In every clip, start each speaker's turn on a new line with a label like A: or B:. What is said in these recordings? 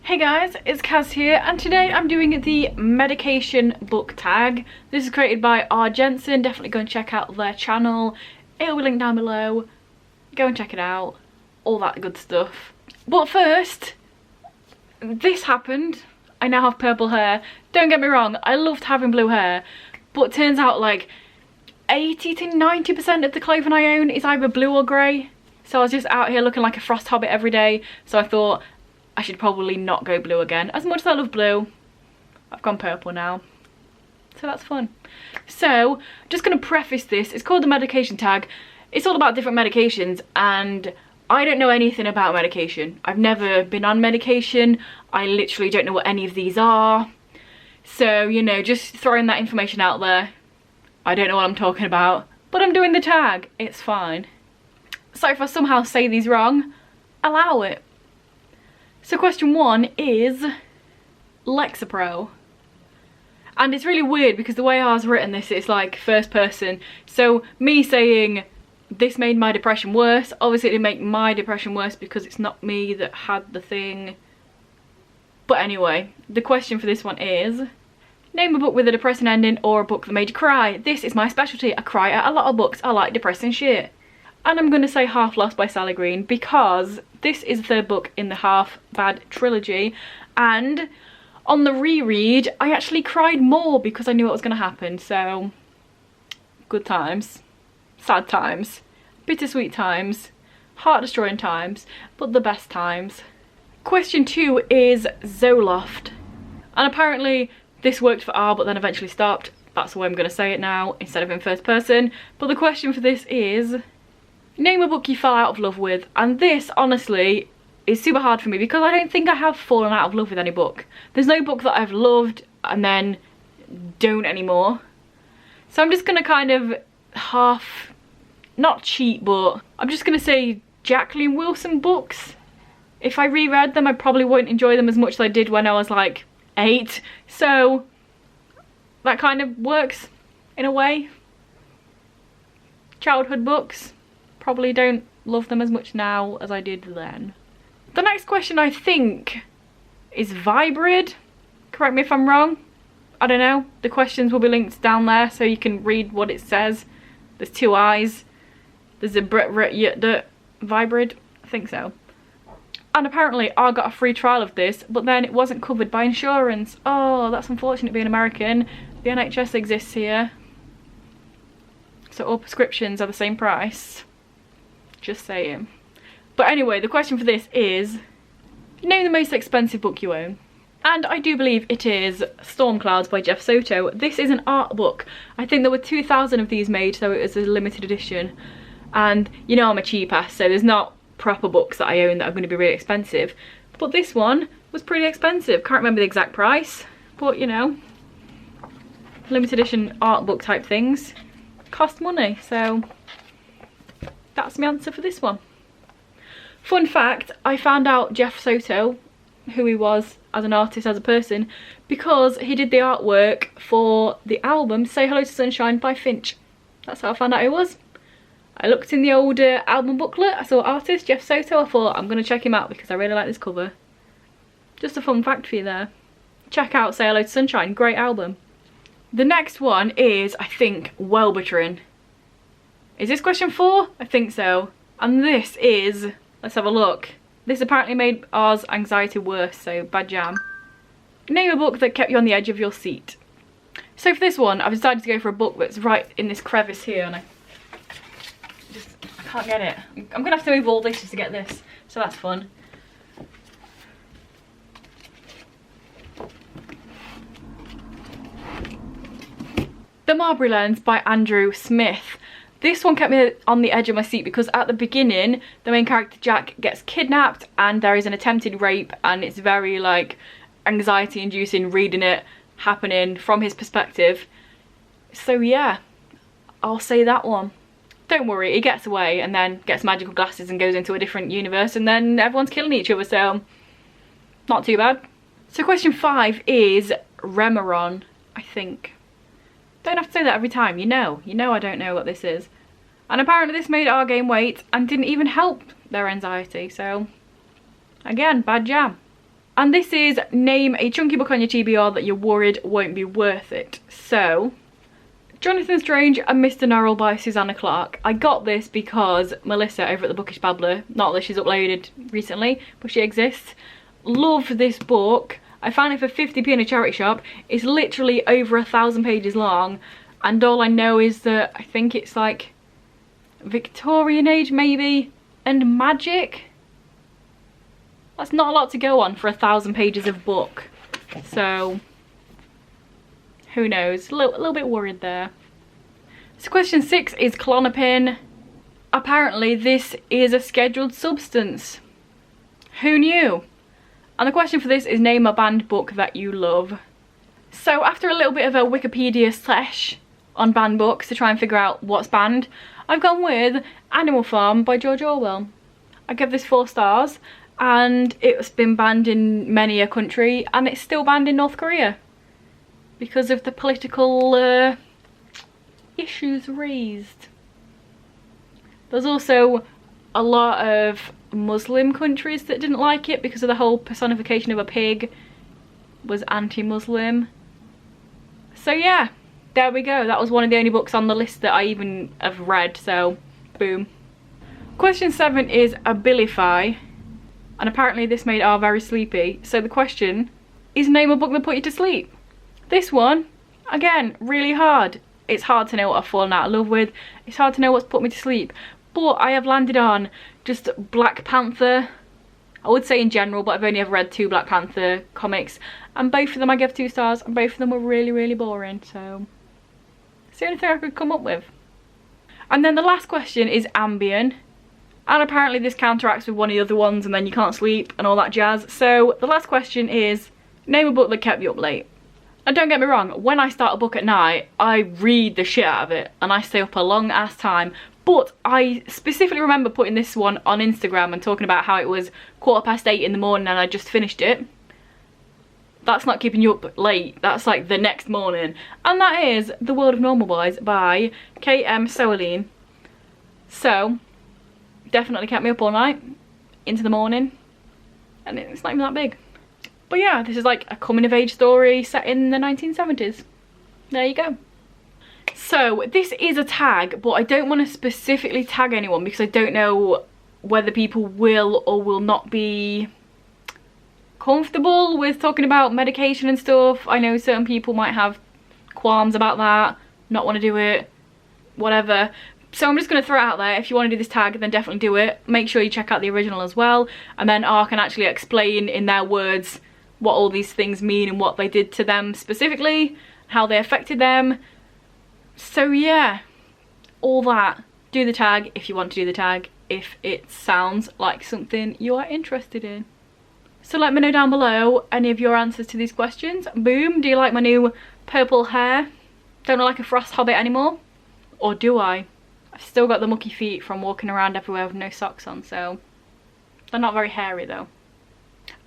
A: Hey guys, it's Kaz here, and today I'm doing the medication book tag. This is created by R. Jensen. Definitely go and check out their channel. It'll be linked down below. Go and check it out. All that good stuff. But first, this happened. I now have purple hair. Don't get me wrong, I loved having blue hair, but it turns out like 80 to 90% of the clothing I own is either blue or grey. So I was just out here looking like a frost hobbit every day, so I thought I should probably not go blue again. As much as I love blue, I've gone purple now. So that's fun. So, just going to preface this. It's called the medication tag. It's all about different medications, and I don't know anything about medication. I've never been on medication. I literally don't know what any of these are. So, you know, just throwing that information out there. I don't know what I'm talking about, but I'm doing the tag. It's fine. So if I somehow say these wrong, allow it. So question 1 is LEXAPRO. And it's really weird because the way R's written this, it's like first person. So me saying this made my depression worse, obviously it didn't make my depression worse because it's not me that had the thing. But anyway, the question for this one is, name a book with a depressing ending or a book that made you cry. This is my specialty. I cry at a lot of books. I like depressing shit. And I'm going to say Half Lost by Sally Green because this is the third book in the Half Bad trilogy, and on the reread I actually cried more because I knew what was going to happen. So good times, sad times, bittersweet times, heart destroying times, but the best times. Question 2 is ZOLOFT, and apparently this worked for R but then eventually stopped. That's the way I'm going to say it now instead of in first person. But the question for this is, name a book you fell out of love with. And this, honestly, is super hard for me because I don't think I have fallen out of love with any book. There's no book that I've loved and then don't anymore. So I'm just going to kind of half, not cheat, but I'm just going to say Jacqueline Wilson books. If I reread them, I probably won't enjoy them as much as I did when I was like 8. So that kind of works in a way. Childhood books. Probably don't love them as much now as I did then. The next question I think is VIIBRYD. Correct me if I'm wrong. I don't know. The questions will be linked down there so you can read what it says. There's 2 eyes. There's a VIIBRYD. I think so. And apparently I got a free trial of this, but then it wasn't covered by insurance. Oh, that's unfortunate being American. The NHS exists here, so all prescriptions are the same price. Just saying. But anyway, the question for this is, name the most expensive book you own. And I do believe it is Storm Clouds by Jeff Soto. This is an art book. I think there were 2,000 of these made, so it was a limited edition. And you know I'm a cheap ass, so there's not proper books that I own that are going to be really expensive. But this one was pretty expensive. Can't remember the exact price, but you know, limited edition art book type things cost money, so that's my answer for this one. Fun fact, I found out Jeff Soto, who he was as an artist, as a person, because he did the artwork for the album Say Hello to Sunshine by Finch. That's how I found out who he was. I looked in the old album booklet, I saw artist Jeff Soto, I thought I'm going to check him out because I really like this cover. Just a fun fact for you there. Check out Say Hello to Sunshine, great album. The next one is, I think, WELLBUTRIN. Is this question 4? I think so. And this is, let's have a look. This apparently made R's anxiety worse, so bad jam. Name a book that kept you on the edge of your seat. So for this one, I've decided to go for a book that's right in this crevice here, and I can't get it. I'm gonna have to move all this just to get this, so that's fun. The Mulberry Lens by Andrew Smith. This one kept me on the edge of my seat because at the beginning, the main character Jack gets kidnapped and there is an attempted rape, and it's very like anxiety inducing reading it happening from his perspective. So yeah, I'll say that one. Don't worry, he gets away and then gets magical glasses and goes into a different universe, and then everyone's killing each other, so not too bad. So question 5 is REMERON, I think. Don't have to say that every time, you know I don't know what this is. And apparently this made R gain weight and didn't even help their anxiety, so again, bad jam. And this is name a chunky book on your TBR that you're worried won't be worth it. So, Jonathan Strange and Mr. Norrell by Susanna Clarke. I got this because Melissa over at the Bookish Babbler, not that she's uploaded recently, but she exists, loved this book. I found it for 50p in a charity shop. It's literally over 1,000 pages long, and all I know is that I think it's like Victorian age maybe, and magic. That's not a lot to go on for 1,000 pages of book. So, who knows? A little bit worried there. So question 6 is KLONOPIN. Apparently this is a scheduled substance. Who knew? And the question for this is name a banned book that you love. So after a little bit of a Wikipedia slash on banned books to try and figure out what's banned, I've gone with Animal Farm by George Orwell. I give this 4 stars, and it's been banned in many a country, and it's still banned in North Korea because of the political issues raised. There's also a lot of Muslim countries that didn't like it because of the whole personification of a pig was anti-Muslim. So yeah, there we go. That was one of the only books on the list that I even have read, so boom. Question 7 is ABILIFY. And apparently this made R very sleepy. So the question is name a book that put you to sleep. This one, again, really hard. It's hard to know what I've fallen out of love with. It's hard to know what's put me to sleep. But I have landed on just Black Panther. I would say in general, but I've only ever read 2 Black Panther comics. And both of them I gave 2 stars, and both of them were really, really boring. So it's the only thing I could come up with. And then the last question is AMBIEN. And apparently this counteracts with one of the other ones and then you can't sleep and all that jazz. So the last question is, name a book that kept you up late. And don't get me wrong, when I start a book at night, I read the shit out of it and I stay up a long ass time. But I specifically remember putting this one on Instagram and talking about how it was 8:15 in the morning and I just finished it. That's not keeping you up late, that's like the next morning. And that is The World of Normal Boys by K.M. Sowaleen. So, definitely kept me up all night, into the morning, and it's not even that big. But yeah, this is like a coming of age story set in the 1970s. There you go. So this is a tag, but I don't want to specifically tag anyone because I don't know whether people will or will not be comfortable with talking about medication and stuff. I know certain people might have qualms about that, not want to do it, whatever. So I'm just going to throw it out there. If you want to do this tag, then definitely do it. Make sure you check out the original as well. And then R can actually explain in their words what all these things mean and what they did to them specifically, how they affected them. So yeah, all that. Do the tag if you want to do the tag, if it sounds like something you are interested in. So let me know down below any of your answers to these questions. Boom, do you like my new purple hair? Don't look like a frost hobbit anymore? Or do I? I've still got the mucky feet from walking around everywhere with no socks on, so they're not very hairy though.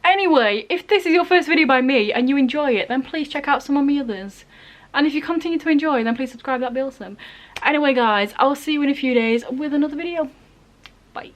A: Anyway, if this is your first video by me and you enjoy it, then please check out some of my others. And if you continue to enjoy, then please subscribe, that'd be awesome. Anyway guys, I'll see you in a few days with another video. Bye.